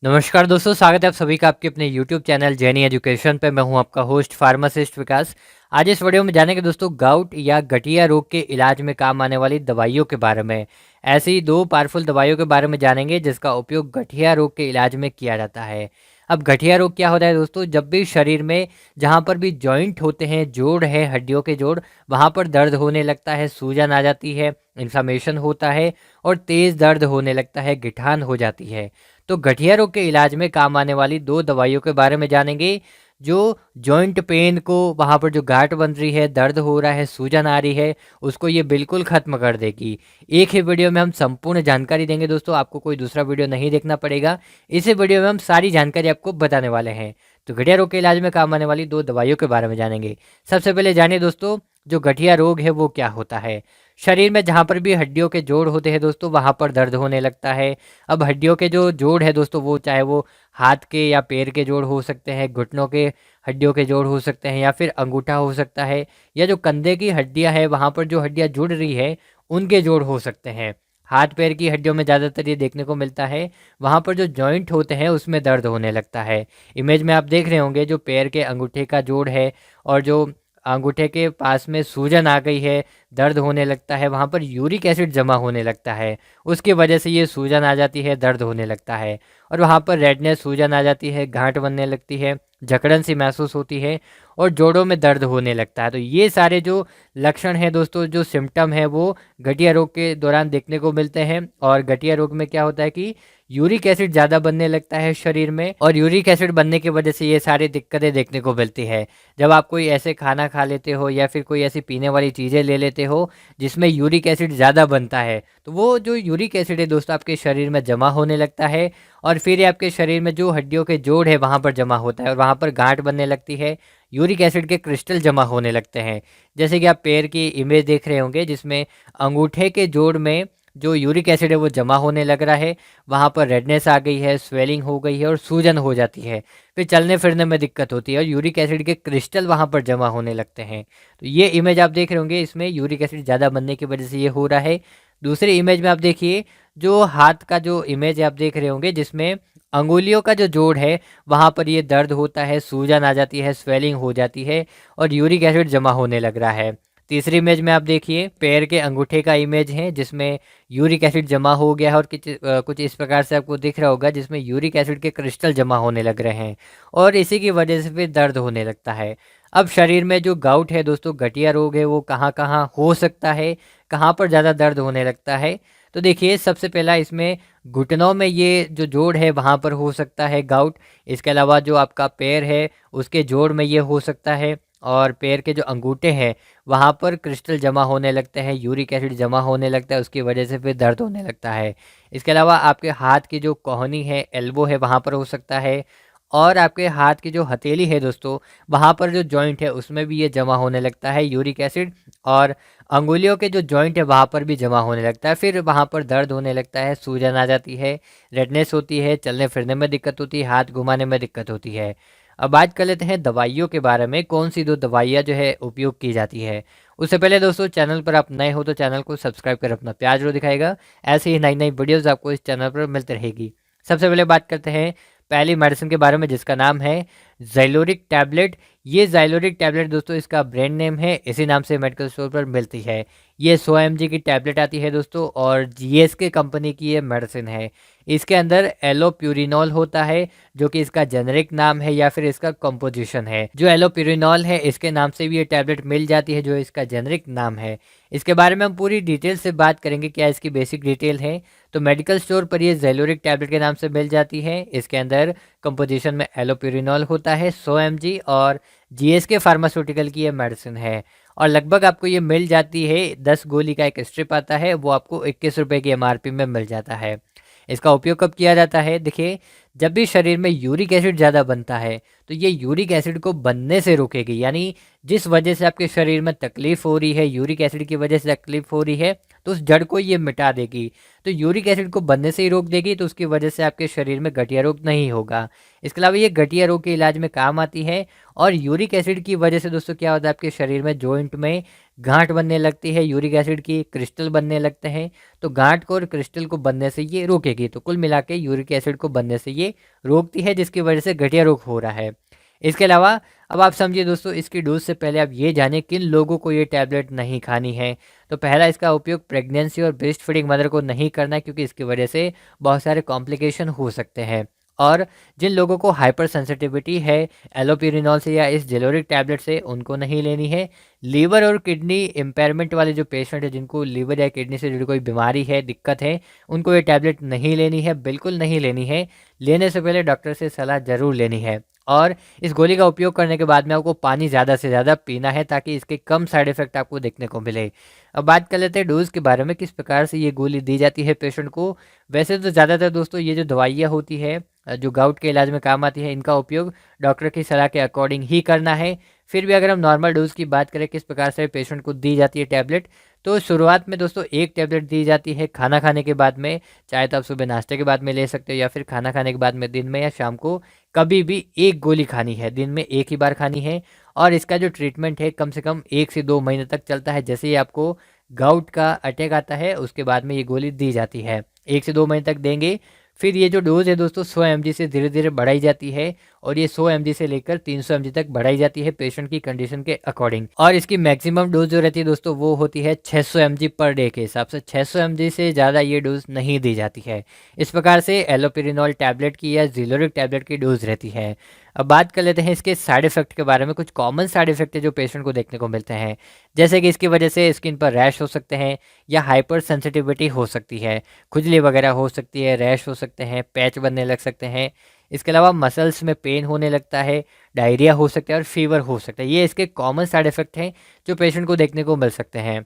नमस्कार दोस्तों, स्वागत है आप सभी का आपके अपने YouTube चैनल जैनी एजुकेशन पे। मैं हूं आपका होस्ट फार्मासिस्ट विकास। आज इस वीडियो में जानेंगे दोस्तों गाउट या गठिया रोग के इलाज में काम आने वाली दवाइयों के बारे में। ऐसी दो पावरफुल दवाइयों के बारे में जानेंगे जिसका उपयोग गठिया रोग के इलाज में किया जाता है। अब गठिया रोग क्या होता है दोस्तों? जब भी शरीर में जहाँ पर भी जॉइंट होते हैं, जोड़ है, हड्डियों के जोड़, वहाँ पर दर्द होने लगता है, सूजन आ जाती है, इन्फ्लामेशन होता है और तेज़ दर्द होने लगता है, गिठान हो जाती है। तो गठिया रोग के इलाज में काम आने वाली दो दवाइयों के बारे में जानेंगे जो जॉइंट पेन को, वहाँ पर जो गांठ बन रही है, दर्द हो रहा है, सूजन आ रही है, उसको ये बिल्कुल ख़त्म कर देगी। एक ही वीडियो में हम संपूर्ण जानकारी देंगे दोस्तों, आपको कोई दूसरा वीडियो नहीं देखना पड़ेगा। इसी वीडियो में हम सारी जानकारी आपको बताने वाले हैं। तो गठिया रोग के इलाज में काम आने वाली दो दवाइयों के बारे में जानेंगे। सबसे पहले जानिए दोस्तों, जो गठिया रोग है वो क्या होता है। शरीर में जहाँ पर भी हड्डियों के जोड़ होते हैं दोस्तों, वहाँ पर दर्द होने लगता है। अब हड्डियों के जो जोड़ है दोस्तों, वो चाहे वो हाथ के या पैर के जोड़ हो सकते हैं, घुटनों के हड्डियों के जोड़ हो सकते हैं, या फिर अंगूठा हो सकता है, या जो कंधे की हड्डियां है वहाँ पर जो हड्डियां जुड़ रही है उनके जोड़ हो सकते हैं। हाथ पैर की हड्डियों में ज़्यादातर ये देखने को मिलता है, वहाँ पर जो जॉइंट होते हैं उसमें दर्द होने लगता है। इमेज में आप देख रहे होंगे जो पैर के अंगूठे का जोड़ है और जो अंगूठे के पास में सूजन आ गई है, दर्द होने लगता है, वहाँ पर यूरिक एसिड जमा होने लगता है, उसकी वजह से ये सूजन आ जाती है, दर्द होने लगता है। और वहाँ पर रेडनेस, सूजन आ जाती है, गांठ बनने लगती है, जकड़न सी महसूस होती है और जोड़ों में दर्द होने लगता है। तो ये सारे जो लक्षण हैं दोस्तों, जो सिम्टम है, वो गठिया रोग के दौरान देखने को मिलते हैं। और गठिया रोग में क्या होता है कि यूरिक एसिड ज़्यादा बनने लगता है शरीर में, और यूरिक एसिड बनने की वजह से ये सारी दिक्कतें देखने को मिलती है। जब आप कोई ऐसे खाना खा लेते हो या फिर कोई ऐसी पीने वाली चीज़ें ले लेते हो जिसमें यूरिक एसिड ज़्यादा बनता है, तो वो जो यूरिक एसिड है दोस्तों आपके शरीर में जमा होने लगता है, और फिर ये आपके शरीर में जो हड्डियों के जोड़ है वहाँ पर जमा होता है और वहाँ पर गांठ बनने लगती है, यूरिक एसिड के क्रिस्टल जमा होने लगते हैं। जैसे कि आप पैर की इमेज देख रहे होंगे जिसमें अंगूठे के जोड़ में जो यूरिक एसिड है वो जमा होने लग रहा है, वहाँ पर रेडनेस आ गई है, स्वेलिंग हो गई है और सूजन हो जाती है, फिर चलने फिरने में दिक्कत होती है और यूरिक एसिड के क्रिस्टल वहाँ पर जमा होने लगते हैं। तो ये इमेज आप देख रहे होंगे, इसमें यूरिक एसिड ज़्यादा बनने की वजह से ये हो रहा है। दूसरी इमेज में आप देखिए, जो हाथ का जो इमेज आप देख रहे होंगे जिसमें अंगुलियों का जो जोड़ है वहाँ पर ये दर्द होता है, सूजन आ जाती है, स्वेलिंग हो जाती है और यूरिक एसिड जमा होने लग रहा है। तीसरी इमेज में आप देखिए, पैर के अंगूठे का इमेज है जिसमें यूरिक एसिड जमा हो गया है और कुछ इस प्रकार से आपको दिख रहा होगा जिसमें यूरिक एसिड के क्रिस्टल जमा होने लग रहे हैं और इसी की वजह से फिर दर्द होने लगता है। अब शरीर में जो गाउट है दोस्तों, गठिया रोग है, वो कहाँ कहाँ हो सकता है, कहाँ पर ज़्यादा दर्द होने लगता है? तो देखिए, सबसे पहला इसमें घुटनों में ये जो जोड़ है वहाँ पर हो सकता है गाउट। इसके अलावा जो आपका पैर है उसके जोड़ में ये हो सकता है, और पैर के जो अंगूठे हैं वहाँ पर क्रिस्टल जमा होने लगते हैं, यूरिक एसिड जमा होने लगता है, उसकी वजह से फिर दर्द होने लगता है। इसके अलावा आपके हाथ की जो कोहनी है, एल्बो है, वहाँ पर हो सकता है, और आपके हाथ की जो हथेली है दोस्तों, वहाँ पर जो जॉइंट है उसमें भी ये जमा होने लगता है यूरिक एसिड, और अंगुलियों के जो जॉइंट है वहाँ पर भी जमा होने लगता है, फिर वहाँ पर दर्द होने लगता है, सूजन आ जाती है, रेडनेस होती है, चलने फिरने में दिक्कत होती है, हाथ घुमाने में दिक्कत होती है। अब बात कर लेते हैं दवाइयों के बारे में, कौन सी दो दवाइयाँ जो है उपयोग की जाती है। उससे पहले दोस्तों, चैनल पर आप नए हो तो चैनल को सब्सक्राइब कर अपना प्यार जरूर दिखाएगा। ऐसे ही नई नई वीडियोज़ आपको इस चैनल पर मिलती रहेगी। सबसे पहले बात करते हैं पहली मेडिसिन के बारे में जिसका नाम है ज़ाइलोरिक टैबलेट। ये ज़ाइलोरिक टैबलेट दोस्तों, इसका ब्रांड नेम है, इसी नाम से मेडिकल स्टोर पर मिलती है। ये 100 mg की टैबलेट आती है दोस्तों, और जीएसके कंपनी की ये मेडिसिन है। इसके अंदर एलोप्यूरिनॉल होता है जो कि इसका जेनेरिक नाम है या फिर इसका कंपोजिशन है। जो एलोप्यूरिनॉल है इसके नाम से भी ये टैबलेट मिल जाती है, जो इसका जेनेरिक नाम है। इसके बारे में हम पूरी डिटेल से बात करेंगे, क्या इसकी बेसिक डिटेल है। तो मेडिकल स्टोर पर ये ज़ाइलोरिक टैबलेट के नाम से मिल जाती है। इसके अंदर कंपोजिशन में एलोप्यूरिनॉल होता है 100 mg, और जीएसके फार्मास्यूटिकल की ये मेडिसिन है। और लगभग आपको ये मिल जाती है, 10 गोली का एक स्ट्रिप आता है, वो आपको 21 रुपये की एमआरपी में मिल जाता है। इसका उपयोग कब किया जाता है? देखिए, जब भी शरीर में यूरिक एसिड ज़्यादा बनता है तो ये यूरिक एसिड को बनने से रोकेगी, यानी जिस वजह से आपके शरीर में तकलीफ हो रही है, यूरिक एसिड की वजह से तकलीफ हो रही है, तो उस जड़ को ये मिटा देगी। तो यूरिक एसिड को बनने से ही रोक देगी, तो उसकी वजह से आपके शरीर में गठिया रोग नहीं होगा। इसके अलावा ये गठिया रोग के इलाज में काम आती है। और यूरिक एसिड की वजह से दोस्तों क्या होता है, आपके शरीर में जॉइंट में गांठ बनने लगती है यूरिक एसिड की, क्रिस्टल बनने लगते हैं। तो गांठ को और क्रिस्टल को बनने से ये रोकेगी। तो कुल मिला के यूरिक एसिड को बनने से ये रोकती है, जिसकी वजह से गठिया रोग हो रहा है। इसके अलावा अब आप समझिए दोस्तों, इसकी डोज से पहले आप ये जानें किन लोगों को ये टैबलेट नहीं खानी है। तो पहला, इसका उपयोग प्रेगनेंसी और ब्रेस्ट फीडिंग मदर को नहीं करना है, क्योंकि इसकी वजह से बहुत सारे कॉम्प्लिकेशन हो सकते हैं। और जिन लोगों को हाइपर सेंसिटिविटी है एलोपिरिनॉल से या इस जेलोरिक टैबलेट से, उनको नहीं लेनी है। लीवर और किडनी इम्पेयरमेंट वाले जो पेशेंट है, जिनको लीवर या किडनी से जुड़ी कोई बीमारी है, दिक्कत है, उनको ये टैबलेट नहीं लेनी है, बिल्कुल नहीं लेनी है। लेने से पहले डॉक्टर से सलाह ज़रूर लेनी है। और इस गोली का उपयोग करने के बाद में आपको पानी ज़्यादा से ज़्यादा पीना है, ताकि इसके कम साइड इफ़ेक्ट आपको देखने को मिले। अब बात कर लेते हैं डोज़ के बारे में, किस प्रकार से ये गोली दी जाती है पेशेंट को। वैसे तो ज़्यादातर दोस्तों ये जो दवाइयाँ होती है जो गाउट के इलाज में काम आती है, इनका उपयोग डॉक्टर की सलाह के अकॉर्डिंग ही करना है। फिर भी अगर हम नॉर्मल डोज की बात करें, किस प्रकार से पेशेंट को दी जाती है टैबलेट, तो शुरुआत में दोस्तों एक टैबलेट दी जाती है खाना खाने के बाद में। चाहे तो आप सुबह नाश्ते के बाद में ले सकते हो, या फिर खाना खाने के बाद में दिन में या शाम को कभी भी एक गोली खानी है, दिन में एक ही बार खानी है। और इसका जो ट्रीटमेंट है कम से कम 1 से 2 महीने तक चलता है। जैसे ही आपको गाउट का अटैक आता है, उसके बाद में ये गोली दी जाती है। 1 से 2 महीने तक देंगे। फिर ये जो डोज़ है दोस्तों 100 mg से धीरे धीरे बढ़ाई जाती है, और ये 100 mg से लेकर 300 mg तक बढ़ाई जाती है पेशेंट की कंडीशन के अकॉर्डिंग। और इसकी मैक्सिमम डोज जो रहती है दोस्तों, वो होती है 600 mg पर डे के हिसाब से। 600 mg से ज़्यादा ये डोज नहीं दी जाती है। इस प्रकार से एलोपिरिनॉल टैबलेट की या जेलोरिक टैबलेट की डोज रहती है। अब बात कर लेते हैं इसके साइड इफ़ेक्ट के बारे में। कुछ कॉमन साइड इफ़ेक्ट है जो पेशेंट को देखने को मिलते हैं, जैसे कि इसकी वजह से स्किन पर रैश हो सकते हैं, या हाइपर सेंसिटिविटी हो सकती है, खुजली वगैरह हो सकती है, रैश हो सकते हैं, पैच बनने लग सकते हैं। इसके अलावा मसल्स में पेन होने लगता है, डायरिया हो सकता है और फीवर हो सकता है। ये इसके कॉमन साइड इफ़ेक्ट हैं जो पेशेंट को देखने को मिल सकते हैं।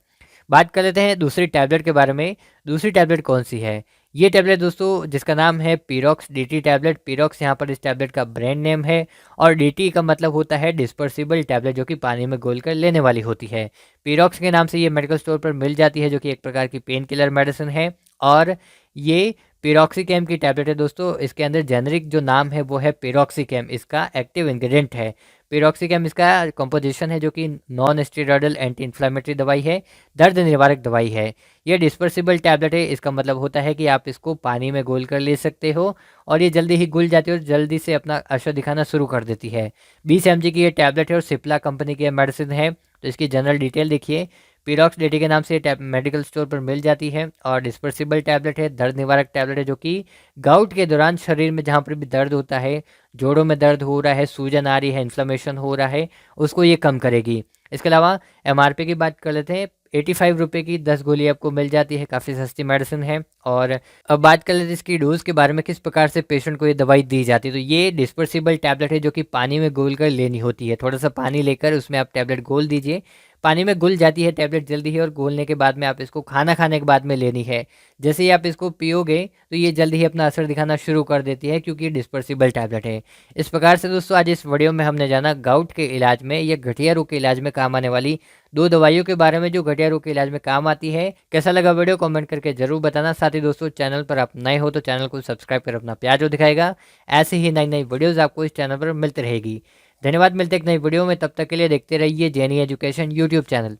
बात कर लेते हैं दूसरी टैबलेट के बारे में। दूसरी टैबलेट कौन सी है? ये टैबलेट दोस्तों जिसका नाम है पीरॉक्स डीटी टैबलेट। पीरॉक्स यहाँ पर इस टैबलेट का ब्रांड नेम है, और डीटी का मतलब होता है डिस्पर्सिबल टैबलेट, जो कि पानी में घोलकर लेने वाली होती है। पीरॉक्स के नाम से ये मेडिकल स्टोर पर मिल जाती है, जो कि एक प्रकार की पेन किलर मेडिसिन है। और ये पिरोक्सिकैम की टैबलेट है दोस्तों। इसके अंदर जेनरिक जो नाम है वो है पिरोक्सिकैम, इसका एक्टिव इंग्रेडिएंट है। पिरोक्सिकैम इसका कंपोजिशन है, जो कि नॉन स्टेरॉयडल एंटी इन्फ्लेमेटरी दवाई है, दर्द निवारक दवाई है। ये डिस्पर्सिबल टैबलेट है। इसका मतलब होता है कि आप इसको पानी में घोल कर ले सकते हो, और ये जल्दी ही घुल जाती है और जल्दी से अपना असर दिखाना शुरू कर देती है। 20 mg की ये टैबलेट है और सिप्ला कंपनी की मेडिसिन है। तो इसकी जनरल डिटेल देखिए। पीरॉक्स डेटी के नाम से ये मेडिकल स्टोर पर मिल जाती है, और डिस्पर्सिबल टैबलेट है, दर्द निवारक टैबलेट है, जो कि गाउट के दौरान शरीर में जहाँ पर भी दर्द होता है, जोड़ों में दर्द हो रहा है, सूजन आ रही है, इन्फ्लेमेशन हो रहा है, उसको ये कम करेगी। इसके अलावा एमआरपी की बात कर लेते हैं। 85 रुपये की 10 गोली आपको मिल जाती है, काफ़ी सस्ती मेडिसिन है। और अब बात कर लेते हैं इसकी डोज के बारे में, किस प्रकार से पेशेंट को ये दवाई दी जाती है। तो ये डिस्पर्सिबल टैबलेट है, जो कि पानी में घोल कर लेनी होती है। थोड़ा सा पानी लेकर उसमें आप टैबलेट घोल दीजिए, पानी में घुल जाती है टैबलेट जल्दी ही, और घोलने के बाद में आप इसको खाना खाने के बाद में लेनी है। जैसे ही आप इसको पियोगे तो ये जल्दी ही अपना असर दिखाना शुरू कर देती है, क्योंकि ये डिस्पर्सिबल टैबलेट है। इस प्रकार से दोस्तों आज इस वीडियो में हमने जाना गाउट के इलाज में या गठिया रोग के इलाज में काम आने वाली 2 दवाइयों के बारे में, जो गठिया रोग के इलाज में काम आती है। कैसा लगा वीडियो कमेंट करके जरूर बताना। साथ ही दोस्तों चैनल पर आप नए हो तो चैनल को सब्सक्राइब कर अपना प्यार जो दिखाएगा। ऐसे ही नई नई वीडियोज़ आपको इस चैनल पर मिलती रहेगी। धन्यवाद। मिलते एक नई वीडियो में, तब तक के लिए देखते रहिए जेनी एजुकेशन यूट्यूब चैनल।